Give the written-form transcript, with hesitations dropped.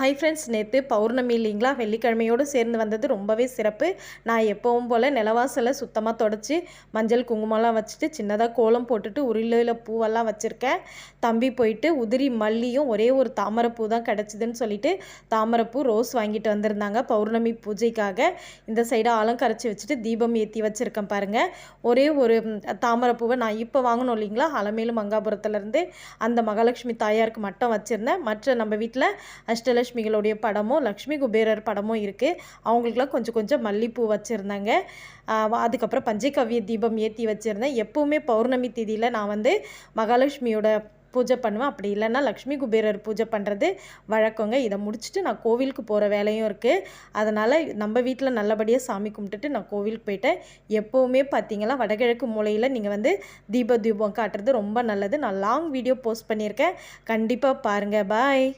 Hi friends, நேற்று பௌர்ணமி இல்லைங்களா? வெள்ளிக்கிழமையோடு சேர்ந்து வந்தது ரொம்பவே சிறப்பு. நான் எப்பவும் போல் நிலவாசலை சுத்தமாக தொடச்சி மஞ்சள் குங்குமம்லாம் வச்சுட்டு சின்னதாக கோலம் போட்டுட்டு உருளையில் பூவெல்லாம் வச்சுருக்கேன். தம்பி போயிட்டு உதிரி மல்லியும் ஒரே ஒரு தாமரைப்பூ தான் கிடச்சிதுன்னு சொல்லிட்டு தாமரைப்பூ ரோஸ் வாங்கிட்டு வந்திருந்தாங்க பௌர்ணமி பூஜைக்காக. இந்த சைடாக அலங்கரைச்சி வச்சுட்டு தீபம் ஏற்றி வச்சுருக்கேன் பாருங்கள். ஒரே ஒரு தாமரைப்பூவை நான் இப்போ வாங்கணும் இல்லைங்களா, அலமேலு மங்காபுரத்துலேருந்து அந்த மகாலட்சுமி தாயாருக்கு மட்டும் வச்சுருந்தேன். மற்ற நம்ம வீட்டில் அஷ்டலட்சுமிகளுடைய படமும் லக்ஷ்மி குபேரர் படமும் இருக்குது. அவங்களுக்குலாம் கொஞ்சம் கொஞ்சம் மல்லிப்பூ வச்சுருந்தாங்க. அதுக்கப்புறம் பஞ்சகவ்ய தீபம் ஏற்றி வச்சுருந்தேன். எப்போவுமே பௌர்ணமி தேதியில் நான் மகாலட்சுமியோட பூஜை பண்ணுவேன். அப்படி இல்லைன்னா லக்ஷ்மி குபேரர் பூஜை பண்ணுறது வழக்கங்க. இதை முடிச்சுட்டு நான் கோவிலுக்கு போகிற வேலையும் இருக்குது. அதனால் நம்ம வீட்டில் நல்லபடியாக சாமி கும்பிட்டுட்டு நான் கோவிலுக்கு போயிட்டேன். எப்போவுமே பார்த்தீங்கன்னா வடகிழக்கு மூலையில் நீங்கள் தீபம் காட்டுறது ரொம்ப நல்லது. நான் லாங் வீடியோ போஸ்ட் பண்ணியிருக்கேன், கண்டிப்பாக பாருங்கள். பாய்.